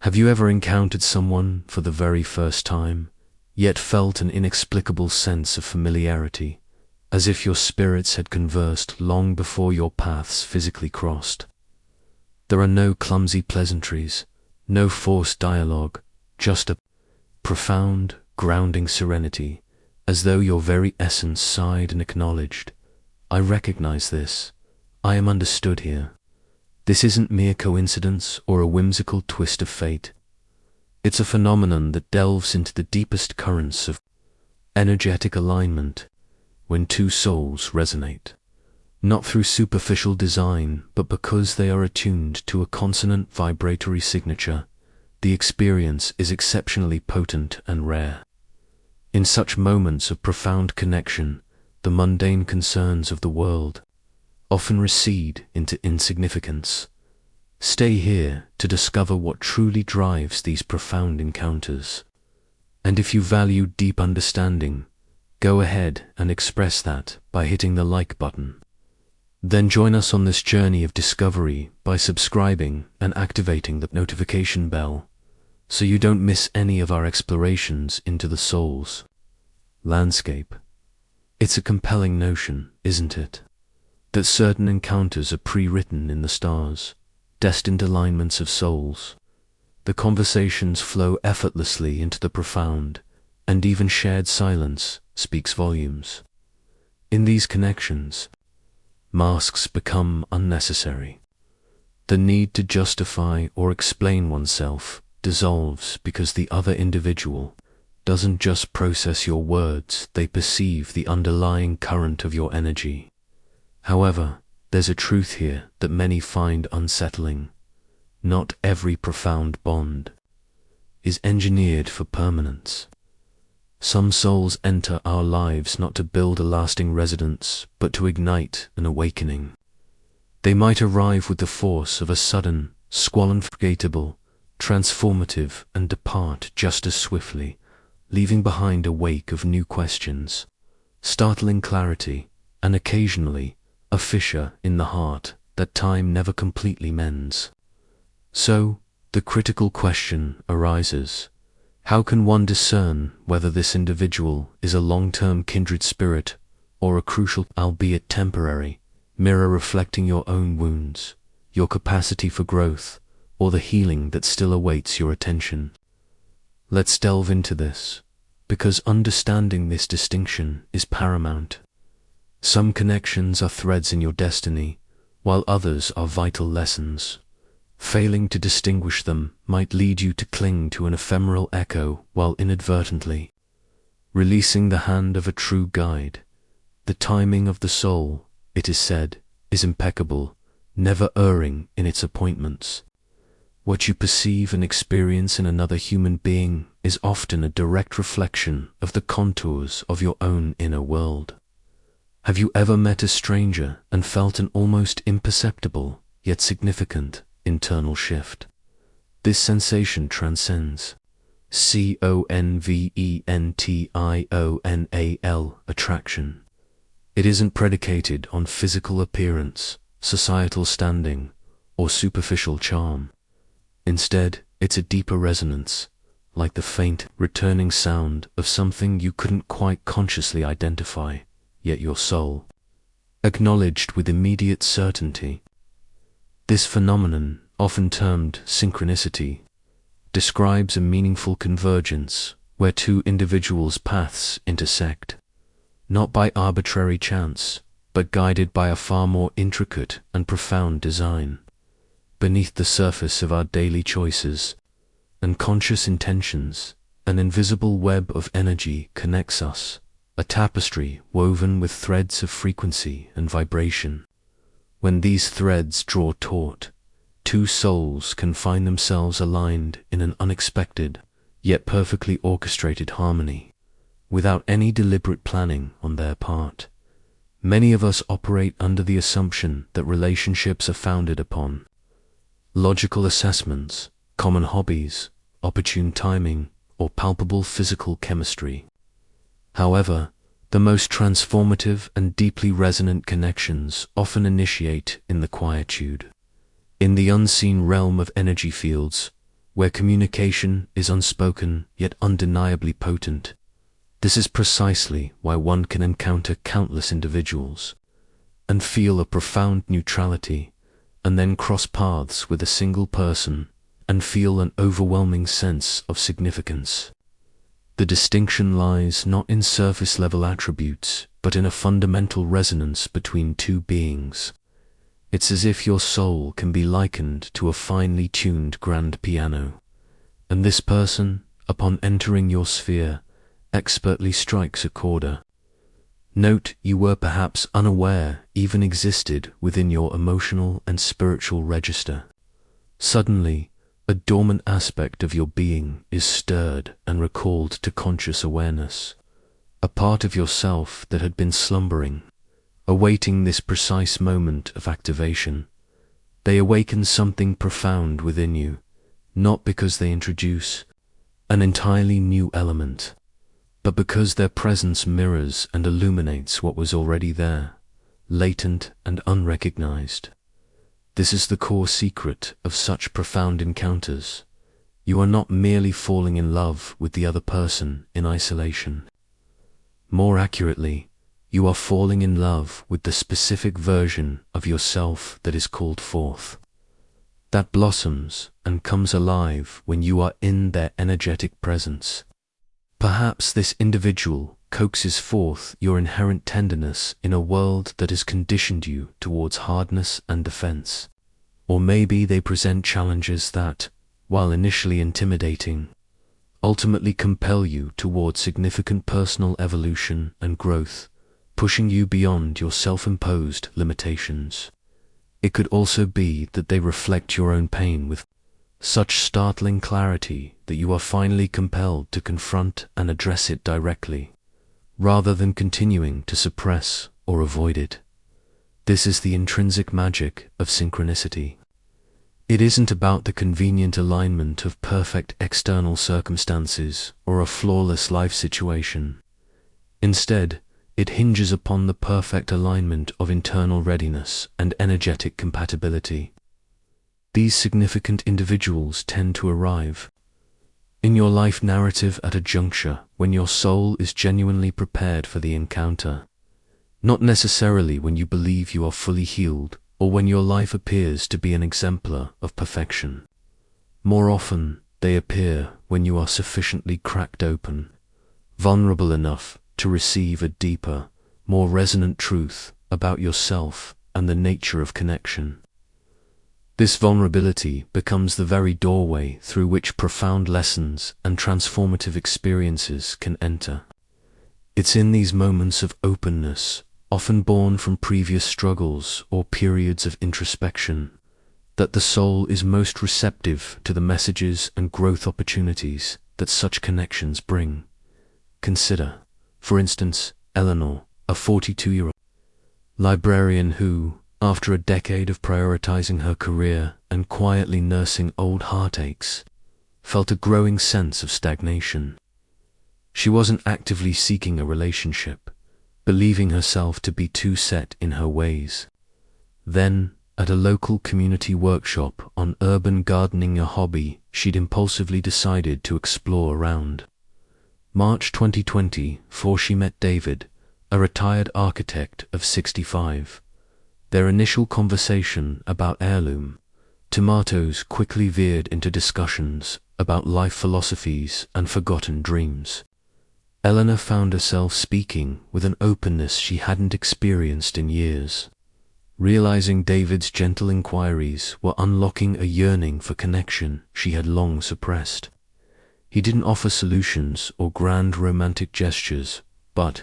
Have you ever encountered someone for the very first time, yet felt an inexplicable sense of familiarity, as if your spirits had conversed long before your paths physically crossed? There are no clumsy pleasantries, no forced dialogue, just a profound, grounding serenity, as though your very essence sighed and acknowledged, "I recognize this. I am understood here. This isn't mere coincidence or a whimsical twist of fate. It's a phenomenon that delves into the deepest currents of energetic alignment when two souls resonate, not through superficial design, but because they are attuned to a consonant vibratory signature. The experience is exceptionally potent and rare. In such moments of profound connection, the mundane concerns of the world often recede into insignificance. Stay here to discover what truly drives these profound encounters. And if you value deep understanding, go ahead and express that by hitting the like button. Then join us on this journey of discovery by subscribing and activating the notification bell, so you don't miss any of our explorations into the soul's landscape. It's a compelling notion, isn't it? That certain encounters are pre-written in the stars, destined alignments of souls. The conversations flow effortlessly into the profound, and even shared silence speaks volumes. In these connections, masks become unnecessary. The need to justify or explain oneself dissolves because the other individual doesn't just process your words, they perceive the underlying current of your energy. However, there's a truth here that many find unsettling. Not every profound bond is engineered for permanence. Some souls enter our lives not to build a lasting residence, but to ignite an awakening. They might arrive with the force of a sudden, unforgettable, transformative, and depart just as swiftly, leaving behind a wake of new questions, startling clarity, and occasionally a fissure in the heart that time never completely mends. So, the critical question arises: how can one discern whether this individual is a long-term kindred spirit or a crucial, albeit temporary, mirror reflecting your own wounds, your capacity for growth, or the healing that still awaits your attention? Let's delve into this, because understanding this distinction is paramount. Some connections are threads in your destiny, while others are vital lessons. Failing to distinguish them might lead you to cling to an ephemeral echo while inadvertently releasing the hand of a true guide. The timing of the soul, it is said, is impeccable, never erring in its appointments. What you perceive and experience in another human being is often a direct reflection of the contours of your own inner world. Have you ever met a stranger and felt an almost imperceptible, yet significant, internal shift? This sensation transcends conventional attraction. It isn't predicated on physical appearance, societal standing, or superficial charm. Instead, it's a deeper resonance, like the faint, returning sound of something you couldn't quite consciously identify, yet your soul acknowledged with immediate certainty. This phenomenon, often termed synchronicity, describes a meaningful convergence where two individuals' paths intersect, not by arbitrary chance, but guided by a far more intricate and profound design. Beneath the surface of our daily choices and conscious intentions, an invisible web of energy connects us, a tapestry woven with threads of frequency and vibration. When these threads draw taut, two souls can find themselves aligned in an unexpected, yet perfectly orchestrated harmony, without any deliberate planning on their part. Many of us operate under the assumption that relationships are founded upon logical assessments, common hobbies, opportune timing, or palpable physical chemistry. However, the most transformative and deeply resonant connections often initiate in the quietude, in the unseen realm of energy fields, where communication is unspoken yet undeniably potent. This is precisely why one can encounter countless individuals and feel a profound neutrality, and then cross paths with a single person and feel an overwhelming sense of significance. The distinction lies not in surface-level attributes, but in a fundamental resonance between two beings. It's as if your soul can be likened to a finely tuned grand piano, and this person, upon entering your sphere, expertly strikes a chord. Note you were perhaps unaware even existed within your emotional and spiritual register. Suddenly, a dormant aspect of your being is stirred and recalled to conscious awareness, a part of yourself that had been slumbering, awaiting this precise moment of activation. They awaken something profound within you, not because they introduce an entirely new element, but because their presence mirrors and illuminates what was already there, latent and unrecognized. This is the core secret of such profound encounters. You are not merely falling in love with the other person in isolation. More accurately, you are falling in love with the specific version of yourself that is called forth, that blossoms and comes alive when you are in their energetic presence. Perhaps this individual coaxes forth your inherent tenderness in a world that has conditioned you towards hardness and defense. Or maybe they present challenges that, while initially intimidating, ultimately compel you towards significant personal evolution and growth, pushing you beyond your self-imposed limitations. It could also be that they reflect your own pain with such startling clarity that you are finally compelled to confront and address it directly, rather than continuing to suppress or avoid it. This is the intrinsic magic of synchronicity. It isn't about the convenient alignment of perfect external circumstances or a flawless life situation. Instead, it hinges upon the perfect alignment of internal readiness and energetic compatibility. These significant individuals tend to arrive in your life narrative at a juncture when your soul is genuinely prepared for the encounter, not necessarily when you believe you are fully healed or when your life appears to be an exemplar of perfection. More often, they appear when you are sufficiently cracked open, vulnerable enough to receive a deeper, more resonant truth about yourself and the nature of connection. This vulnerability becomes the very doorway through which profound lessons and transformative experiences can enter. It's in these moments of openness, often born from previous struggles or periods of introspection, that the soul is most receptive to the messages and growth opportunities that such connections bring. Consider, for instance, Eleanor, a 42-year-old librarian who, after a decade of prioritizing her career and quietly nursing old heartaches, felt a growing sense of stagnation. She wasn't actively seeking a relationship, believing herself to be too set in her ways. Then, at a local community workshop on urban gardening, a hobby she'd impulsively decided to explore around March 2020, she met David, a retired architect of 65. Their initial conversation about heirloom tomatoes quickly veered into discussions about life philosophies and forgotten dreams. Eleanor found herself speaking with an openness she hadn't experienced in years, realizing David's gentle inquiries were unlocking a yearning for connection she had long suppressed. He didn't offer solutions or grand romantic gestures, but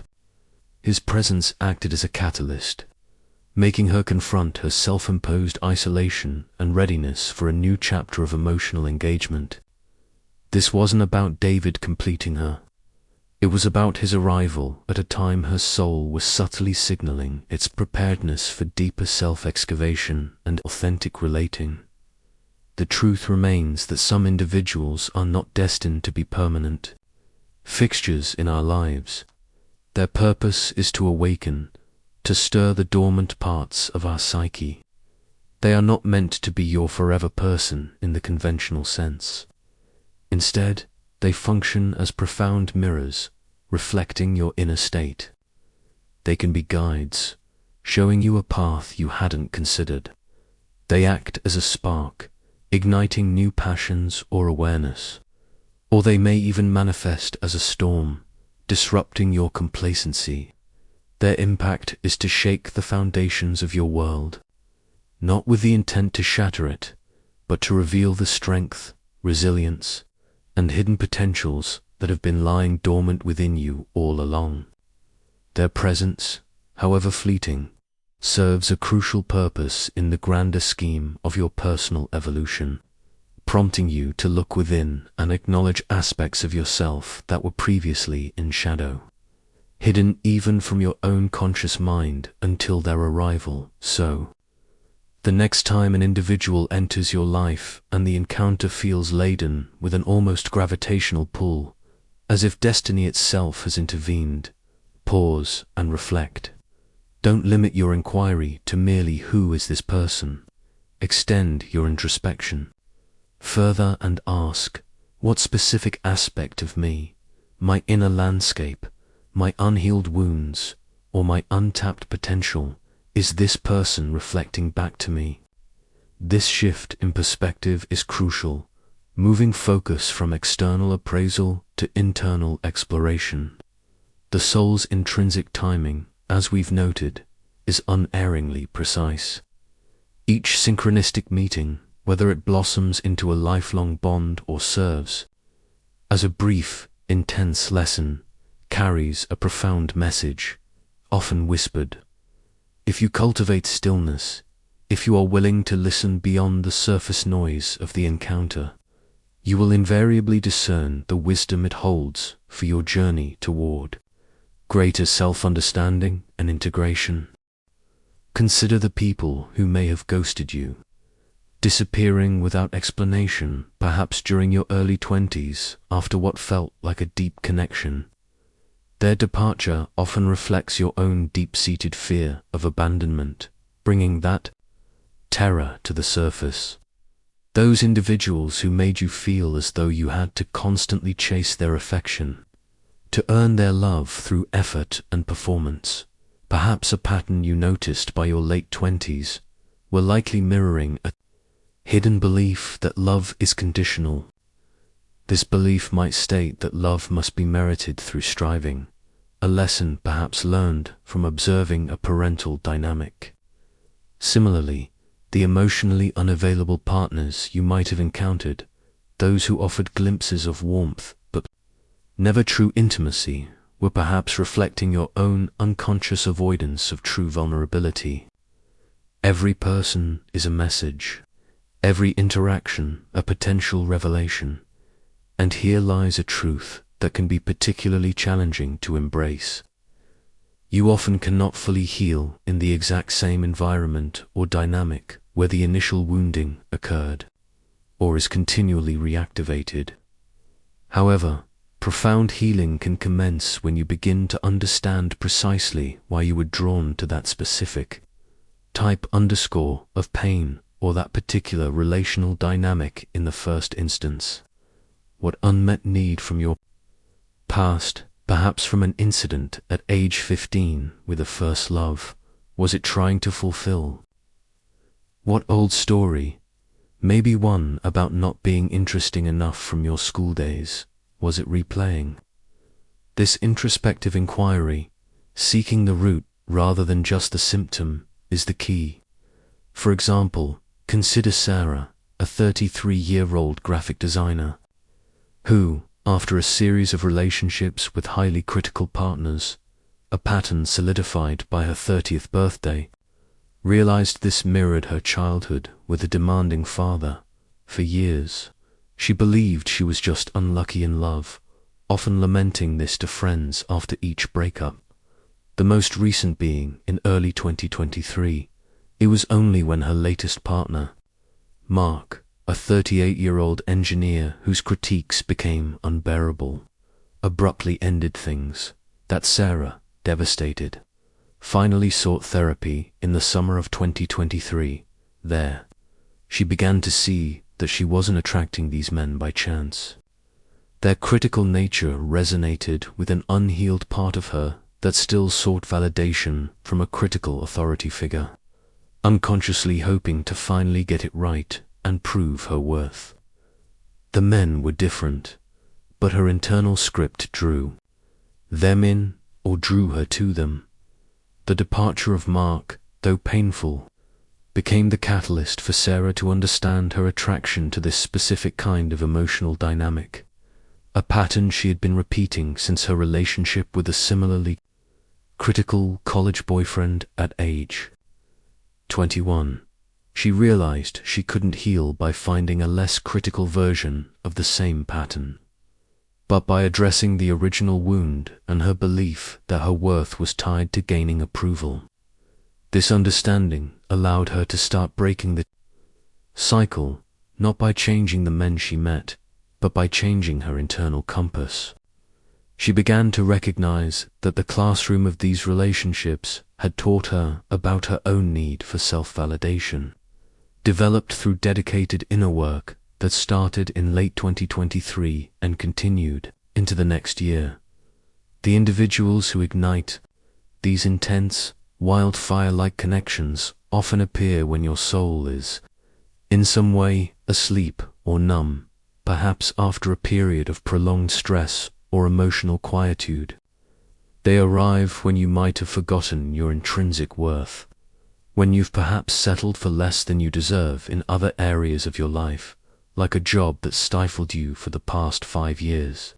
his presence acted as a catalyst, making her confront her self-imposed isolation and readiness for a new chapter of emotional engagement. This wasn't about David completing her. It was about his arrival at a time her soul was subtly signaling its preparedness for deeper self-excavation and authentic relating. The truth remains that some individuals are not destined to be permanent fixtures in our lives. Their purpose is to awaken, to stir the dormant parts of our psyche. They are not meant to be your forever person in the conventional sense. Instead, they function as profound mirrors, reflecting your inner state. They can be guides, showing you a path you hadn't considered. They act as a spark, igniting new passions or awareness. Or they may even manifest as a storm, disrupting your complacency. Their impact is to shake the foundations of your world, not with the intent to shatter it, but to reveal the strength, resilience, and hidden potentials that have been lying dormant within you all along. Their presence, however fleeting, serves a crucial purpose in the grander scheme of your personal evolution, prompting you to look within and acknowledge aspects of yourself that were previously in shadow, hidden even from your own conscious mind until their arrival. So, the next time an individual enters your life and the encounter feels laden with an almost gravitational pull, as if destiny itself has intervened, pause and reflect. Don't limit your inquiry to merely who is this person. Extend your introspection further and ask, what specific aspect of me, my inner landscape, my unhealed wounds, or my untapped potential, is this person reflecting back to me? This shift in perspective is crucial, moving focus from external appraisal to internal exploration. The soul's intrinsic timing, as we've noted, is unerringly precise. Each synchronistic meeting, whether it blossoms into a lifelong bond or serves as a brief, intense lesson, carries a profound message, often whispered. If you cultivate stillness, if you are willing to listen beyond the surface noise of the encounter, you will invariably discern the wisdom it holds for your journey toward greater self-understanding and integration. Consider the people who may have ghosted you, disappearing without explanation, perhaps during your early 20s after what felt like a deep connection. Their departure often reflects your own deep-seated fear of abandonment, bringing that terror to the surface. Those individuals who made you feel as though you had to constantly chase their affection, to earn their love through effort and performance, perhaps a pattern you noticed by your late 20s, were likely mirroring a hidden belief that love is conditional. This belief might state that love must be merited through striving, a lesson perhaps learned from observing a parental dynamic. Similarly, the emotionally unavailable partners you might have encountered, those who offered glimpses of warmth but never true intimacy, were perhaps reflecting your own unconscious avoidance of true vulnerability. Every person is a message, every interaction a potential revelation, and here lies a truth that can be particularly challenging to embrace. You often cannot fully heal in the exact same environment or dynamic where the initial wounding occurred, or is continually reactivated. However, profound healing can commence when you begin to understand precisely why you were drawn to that specific type of pain or that particular relational dynamic in the first instance. What unmet need from your past, perhaps from an incident at age 15 with a first love, was it trying to fulfill? What old story, maybe one about not being interesting enough from your school days, was it replaying? This introspective inquiry, seeking the root rather than just the symptom, is the key. For example, consider Sarah, a 33-year-old graphic designer, who, after a series of relationships with highly critical partners, a pattern solidified by her 30th birthday, realized this mirrored her childhood with a demanding father. For years, she believed she was just unlucky in love, often lamenting this to friends after each breakup. The most recent being in early 2023. It was only when her latest partner, Mark, a 38-year-old engineer whose critiques became unbearable, abruptly ended things, that Sarah, devastated, finally sought therapy in the summer of 2023. There, she began to see that she wasn't attracting these men by chance. Their critical nature resonated with an unhealed part of her that still sought validation from a critical authority figure, unconsciously hoping to finally get it right and prove her worth. The men were different, but her internal script drew them in or drew her to them. The departure of Mark, though painful, became the catalyst for Sarah to understand her attraction to this specific kind of emotional dynamic, a pattern she had been repeating since her relationship with a similarly critical college boyfriend at age 21. She realized she couldn't heal by finding a less critical version of the same pattern, but by addressing the original wound and her belief that her worth was tied to gaining approval. This understanding allowed her to start breaking the cycle, not by changing the men she met, but by changing her internal compass. She began to recognize that the classroom of these relationships had taught her about her own need for self-validation, developed through dedicated inner work that started in late 2023 and continued into the next year. The individuals who ignite these intense, wildfire-like connections often appear when your soul is, in some way, asleep or numb, perhaps after a period of prolonged stress or emotional quietude. They arrive when you might have forgotten your intrinsic worth, when you've perhaps settled for less than you deserve in other areas of your life, like a job that stifled you for the past 5 years.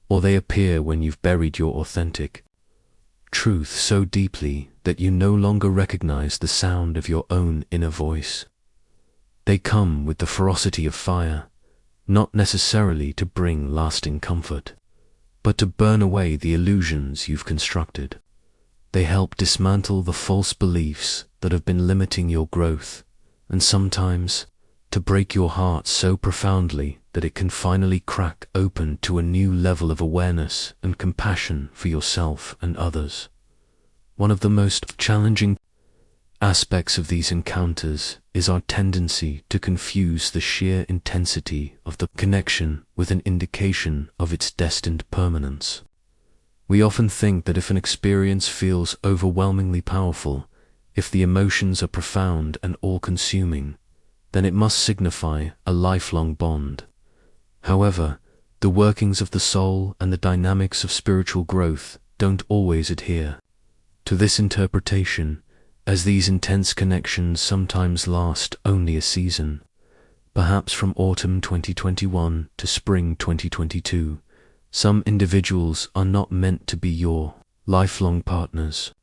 Or they appear when you've buried your authentic truth so deeply that you no longer recognize the sound of your own inner voice. They come with the ferocity of fire, not necessarily to bring lasting comfort, but to burn away the illusions you've constructed. They help dismantle the false beliefs that have been limiting your growth, and sometimes to break your heart so profoundly that it can finally crack open to a new level of awareness and compassion for yourself and others. One of the most challenging aspects of these encounters is our tendency to confuse the sheer intensity of the connection with an indication of its destined permanence. We often think that if an experience feels overwhelmingly powerful, if the emotions are profound and all-consuming, then it must signify a lifelong bond. However, the workings of the soul and the dynamics of spiritual growth don't always adhere to this interpretation, as these intense connections sometimes last only a season, perhaps from autumn 2021 to spring 2022. Some individuals are not meant to be your lifelong partners.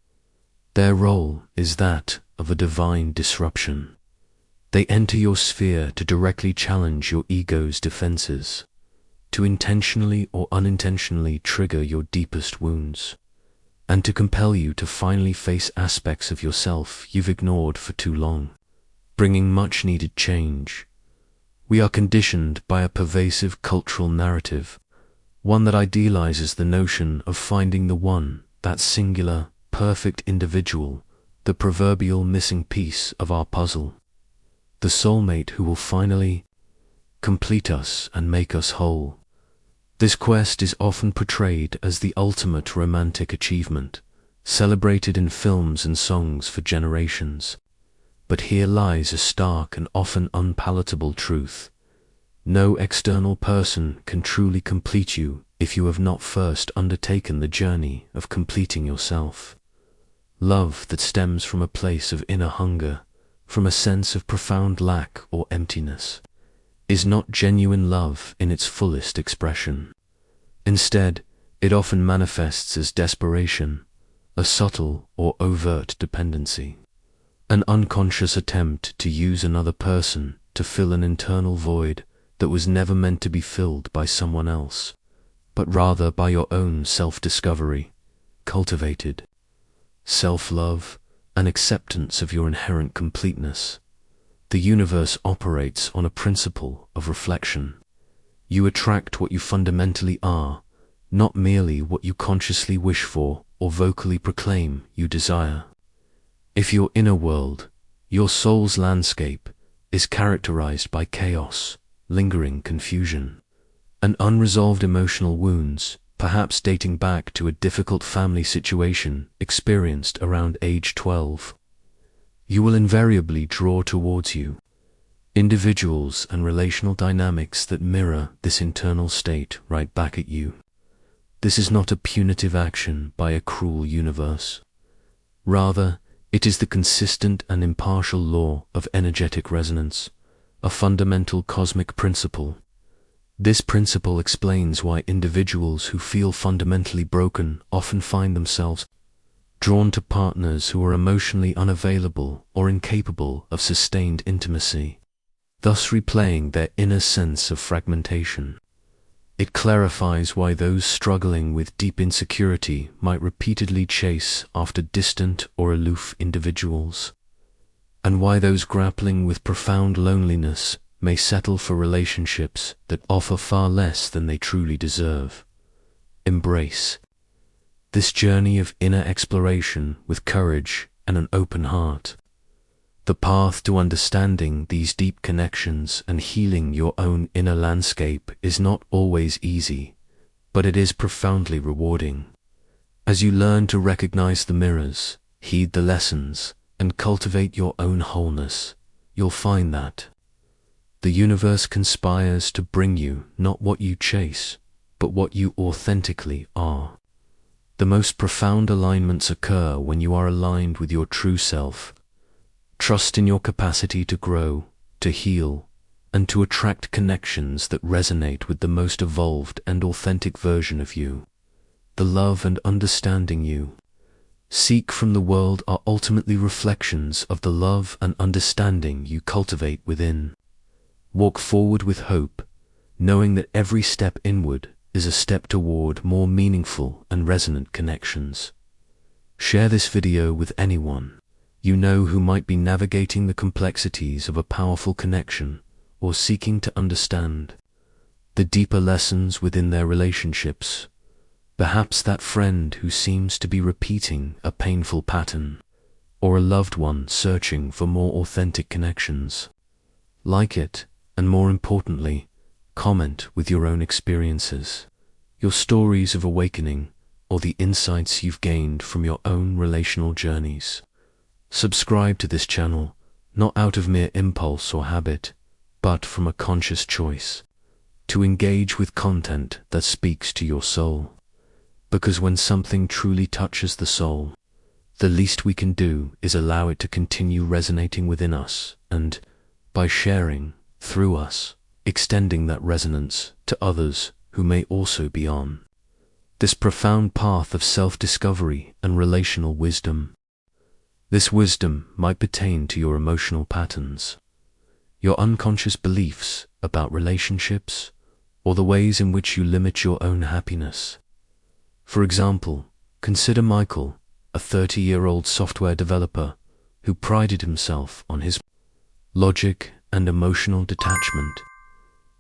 Their role is that of a divine disruption. They enter your sphere to directly challenge your ego's defenses, to intentionally or unintentionally trigger your deepest wounds, and to compel you to finally face aspects of yourself you've ignored for too long, bringing much-needed change. We are conditioned by a pervasive cultural narrative, one that idealizes the notion of finding the one, that singular, perfect individual, the proverbial missing piece of our puzzle, the soulmate who will finally complete us and make us whole. This quest is often portrayed as the ultimate romantic achievement, celebrated in films and songs for generations. But here lies a stark and often unpalatable truth. No external person can truly complete you if you have not first undertaken the journey of completing yourself. Love that stems from a place of inner hunger, from a sense of profound lack or emptiness, is not genuine love in its fullest expression. Instead, it often manifests as desperation, a subtle or overt dependency, an unconscious attempt to use another person to fill an internal void that was never meant to be filled by someone else, but rather by your own self-discovery, cultivated self-love, and acceptance of your inherent completeness. The universe operates on a principle of reflection. You attract what you fundamentally are, not merely what you consciously wish for or vocally proclaim you desire. If your inner world, your soul's landscape, is characterized by chaos, lingering confusion, and unresolved emotional wounds, perhaps dating back to a difficult family situation experienced around age 12. You will invariably draw towards you individuals and relational dynamics that mirror this internal state right back at you. This is not a punitive action by a cruel universe. Rather, it is the consistent and impartial law of energetic resonance, a fundamental cosmic principle. This principle explains why individuals who feel fundamentally broken often find themselves drawn to partners who are emotionally unavailable or incapable of sustained intimacy, thus replaying their inner sense of fragmentation. It clarifies why those struggling with deep insecurity might repeatedly chase after distant or aloof individuals, and why those grappling with profound loneliness may settle for relationships that offer far less than they truly deserve. Embrace this journey of inner exploration with courage and an open heart. The path to understanding these deep connections and healing your own inner landscape is not always easy, but it is profoundly rewarding. As you learn to recognize the mirrors, heed the lessons, and cultivate your own wholeness, you'll find that the universe conspires to bring you not what you chase, but what you authentically are. The most profound alignments occur when you are aligned with your true self. Trust in your capacity to grow, to heal, and to attract connections that resonate with the most evolved and authentic version of you. The love and understanding you seek from the world are ultimately reflections of the love and understanding you cultivate within. Walk forward with hope, knowing that every step inward is a step toward more meaningful and resonant connections. Share this video with anyone you know who might be navigating the complexities of a powerful connection or seeking to understand the deeper lessons within their relationships. Perhaps that friend who seems to be repeating a painful pattern, or a loved one searching for more authentic connections. Like it, and more importantly, comment with your own experiences, your stories of awakening, or the insights you've gained from your own relational journeys. Subscribe to this channel, not out of mere impulse or habit, but from a conscious choice, to engage with content that speaks to your soul. Because when something truly touches the soul, the least we can do is allow it to continue resonating within us and, by sharing, through us, extending that resonance to others who may also be on this profound path of self-discovery and relational wisdom. This wisdom might pertain to your emotional patterns, your unconscious beliefs about relationships, or the ways in which you limit your own happiness. For example, consider Michael, a 30-year-old software developer who prided himself on his logic and emotional detachment.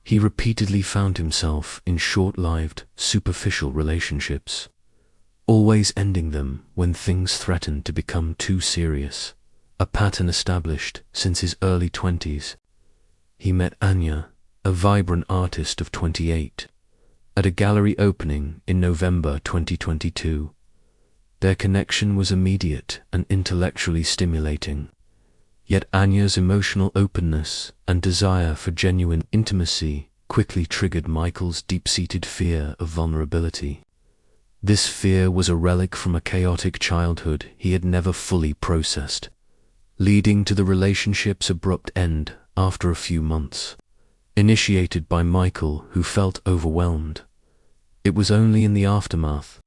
He repeatedly found himself in short-lived, superficial relationships, always ending them when things threatened to become too serious, a pattern established since his early 20s. He met Anya, a vibrant artist of 28, at a gallery opening in November 2022. Their connection was immediate and intellectually stimulating, yet Anya's emotional openness and desire for genuine intimacy quickly triggered Michael's deep-seated fear of vulnerability. This fear was a relic from a chaotic childhood he had never fully processed, leading to the relationship's abrupt end after a few months. Initiated by Michael, who felt overwhelmed, it was only in the aftermath,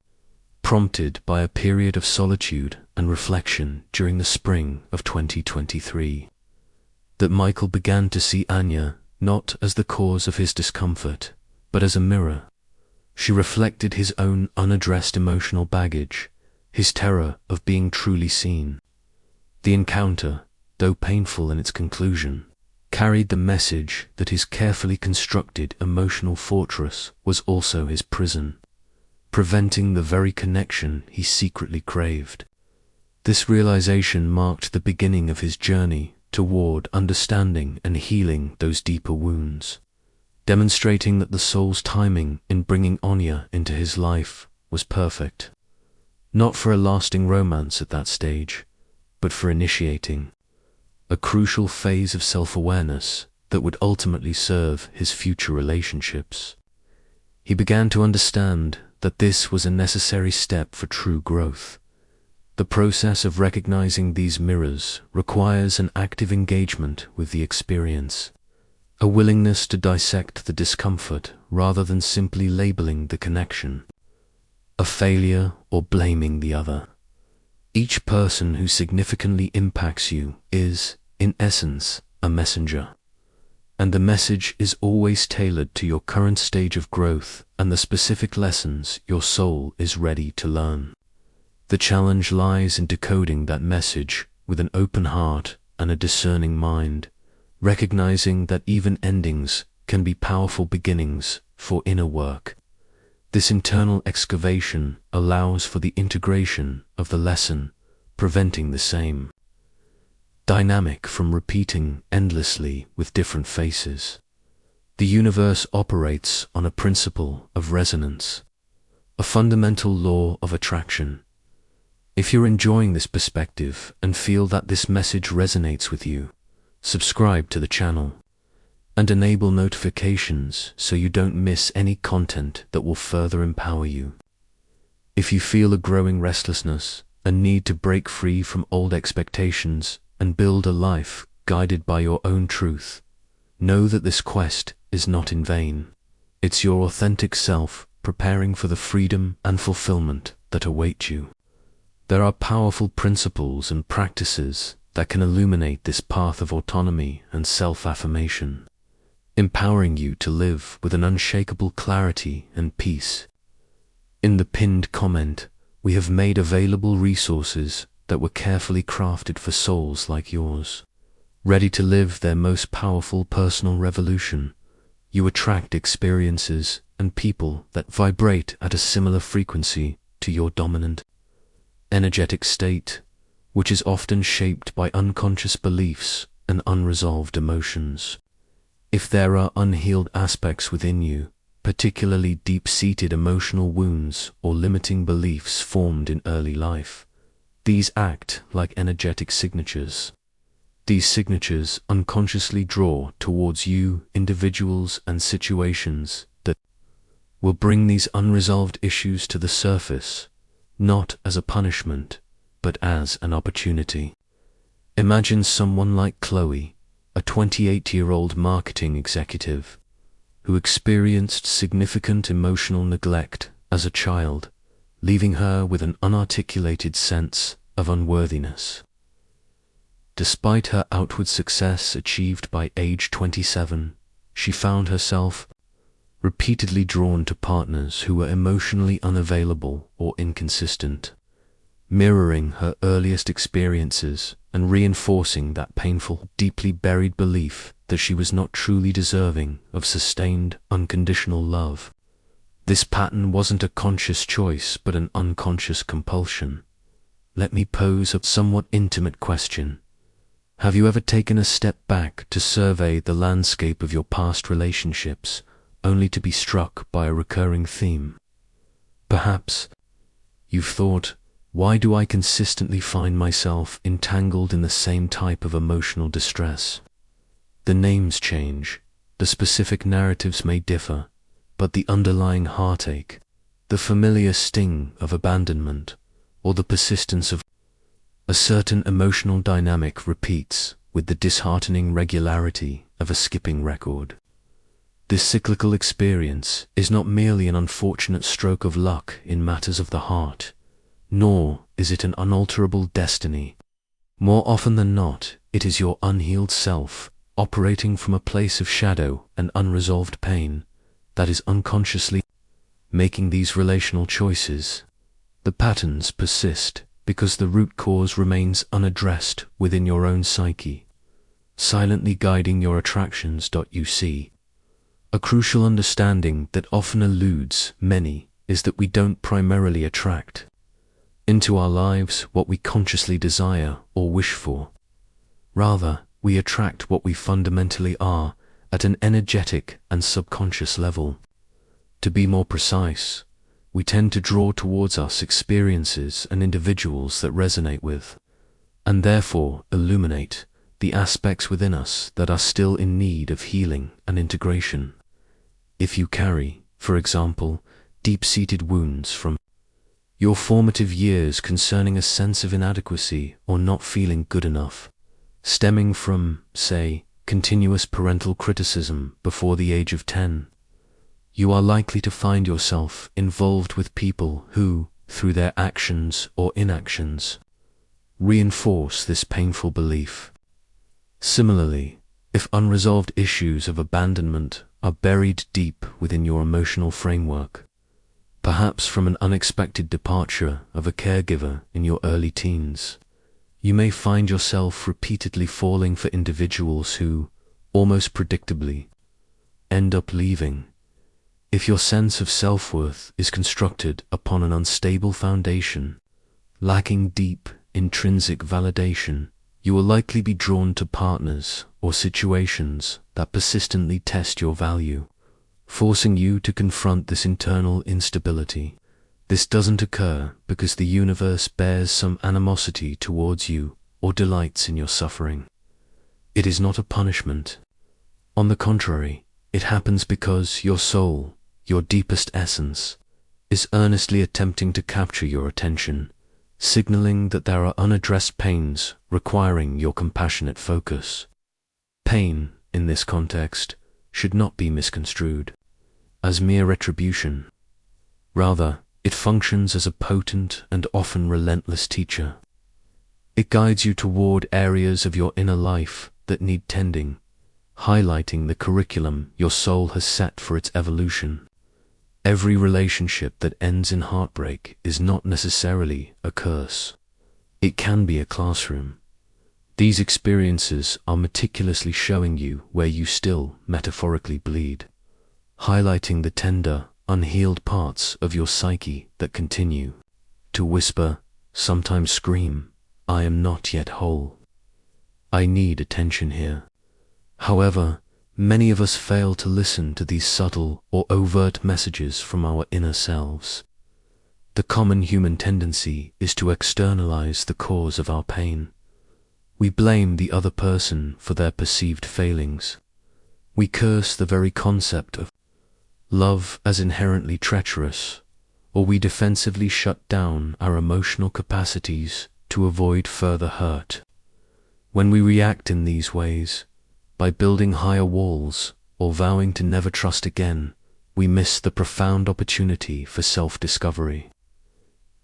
prompted by a period of solitude and reflection during the spring of 2023, that Michael began to see Anya not as the cause of his discomfort, but as a mirror. She reflected his own unaddressed emotional baggage, his terror of being truly seen. The encounter, though painful in its conclusion, carried the message that his carefully constructed emotional fortress was also his prison, preventing the very connection he secretly craved. This realization marked the beginning of his journey toward understanding and healing those deeper wounds. demonstrating that the soul's timing in bringing Anya into his life was perfect. Not for a lasting romance at that stage, but for initiating a crucial phase of self-awareness that would ultimately serve his future relationships. He began to understand that this was a necessary step for true growth. The process of recognizing these mirrors requires an active engagement with the experience, a willingness to dissect the discomfort rather than simply labeling the connection a failure or blaming the other. Each person who significantly impacts you is, in essence, a messenger. And the message is always tailored to your current stage of growth and the specific lessons your soul is ready to learn. The challenge lies in decoding that message with an open heart and a discerning mind, recognizing that even endings can be powerful beginnings for inner work. This internal excavation allows for the integration of the lesson, preventing the same dynamic from repeating endlessly with different faces. The universe operates on a principle of resonance, a fundamental law of attraction. If you're enjoying this perspective and feel that this message resonates with you, subscribe to the channel and enable notifications so you don't miss any content that will further empower you. If you feel a growing restlessness, a need to break free from old expectations and build a life guided by your own truth, know that this quest is not in vain. It's your authentic self preparing for the freedom and fulfillment that await you. There are powerful principles and practices that can illuminate this path of autonomy and self-affirmation, empowering you to live with an unshakable clarity and peace. In the pinned comment, we have made available resources that were carefully crafted for souls like yours, ready to live their most powerful personal revolution. You attract experiences and people that vibrate at a similar frequency to your dominant energetic state, which is often shaped by unconscious beliefs and unresolved emotions. If there are unhealed aspects within you, particularly deep-seated emotional wounds or limiting beliefs formed in early life, these act like energetic signatures. These signatures unconsciously draw towards you individuals and situations that will bring these unresolved issues to the surface, not as a punishment, but as an opportunity. Imagine someone like Chloe, a 28-year-old marketing executive, who experienced significant emotional neglect as a child, leaving her with an unarticulated sense of unworthiness. Despite her outward success achieved by age 27, she found herself repeatedly drawn to partners who were emotionally unavailable or inconsistent, mirroring her earliest experiences and reinforcing that painful, deeply buried belief that she was not truly deserving of sustained, unconditional love. This pattern wasn't a conscious choice but an unconscious compulsion. Let me pose a somewhat intimate question. Have you ever taken a step back to survey the landscape of your past relationships, only to be struck by a recurring theme? Perhaps you've thought, why do I consistently find myself entangled in the same type of emotional distress? The names change, the specific narratives may differ, but the underlying heartache, the familiar sting of abandonment, or the persistence of a certain emotional dynamic repeats with the disheartening regularity of a skipping record. This cyclical experience is not merely an unfortunate stroke of luck in matters of the heart, nor is it an unalterable destiny. More often than not, it is your unhealed self, operating from a place of shadow and unresolved pain, that is unconsciously making these relational choices. The patterns persist because the root cause remains unaddressed within your own psyche, silently guiding your attractions. You see, a crucial understanding that often eludes many is that we don't primarily attract into our lives what we consciously desire or wish for. Rather, we attract what we fundamentally are at an energetic and subconscious level. To be more precise, we tend to draw towards us experiences and individuals that resonate with, and therefore illuminate, the aspects within us that are still in need of healing and integration. If you carry, for example, deep-seated wounds from your formative years concerning a sense of inadequacy or not feeling good enough, stemming from, say, continuous parental criticism before the age of 10, you are likely to find yourself involved with people who, through their actions or inactions, reinforce this painful belief. Similarly, if unresolved issues of abandonment are buried deep within your emotional framework, perhaps from an unexpected departure of a caregiver in your early teens, you may find yourself repeatedly falling for individuals who, almost predictably, end up leaving. If your sense of self-worth is constructed upon an unstable foundation, lacking deep, intrinsic validation, you will likely be drawn to partners or situations that persistently test your value, forcing you to confront this internal instability. This doesn't occur because the universe bears some animosity towards you or delights in your suffering. It is not a punishment. On the contrary, it happens because your soul, your deepest essence, is earnestly attempting to capture your attention, signaling that there are unaddressed pains requiring your compassionate focus. Pain, in this context, should not be misconstrued as mere retribution. Rather, it functions as a potent and often relentless teacher. It guides you toward areas of your inner life that need tending, highlighting the curriculum your soul has set for its evolution. Every relationship that ends in heartbreak is not necessarily a curse. It can be a classroom. These experiences are meticulously showing you where you still metaphorically bleed, highlighting the tender, unhealed parts of your psyche that continue to whisper, sometimes scream, "I am not yet whole. I need attention here." However, many of us fail to listen to these subtle or overt messages from our inner selves. The common human tendency is to externalize the cause of our pain. We blame the other person for their perceived failings. We curse the very concept of love as inherently treacherous, or we defensively shut down our emotional capacities to avoid further hurt. When we react in these ways, by building higher walls or vowing to never trust again, we miss the profound opportunity for self-discovery.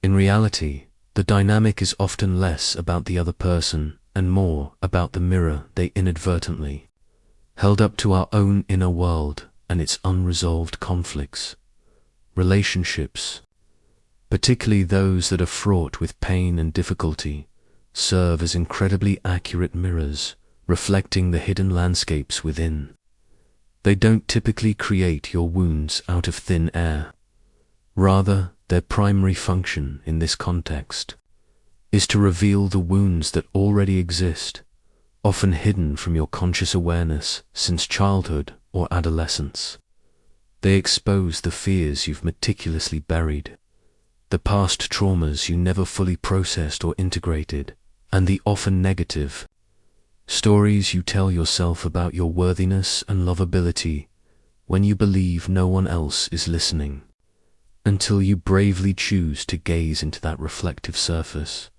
In reality, the dynamic is often less about the other person and more about the mirror they inadvertently held up to our own inner world and its unresolved conflicts. Relationships, particularly those that are fraught with pain and difficulty, serve as incredibly accurate mirrors, reflecting the hidden landscapes within. They don't typically create your wounds out of thin air. Rather, their primary function in this context is to reveal the wounds that already exist, often hidden from your conscious awareness since childhood or adolescence. They expose the fears you've meticulously buried, the past traumas you never fully processed or integrated, and the often negative stories you tell yourself about your worthiness and lovability when you believe no one else is listening, until you bravely choose to gaze into that reflective surface,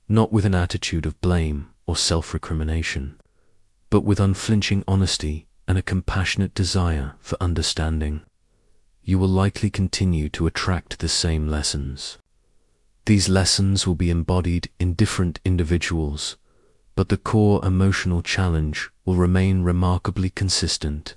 not with an attitude of blame or self-recrimination, but with unflinching honesty and a compassionate desire for understanding. You will likely continue to attract the same lessons. These lessons will be embodied in different individuals, but the core emotional challenge will remain remarkably consistent.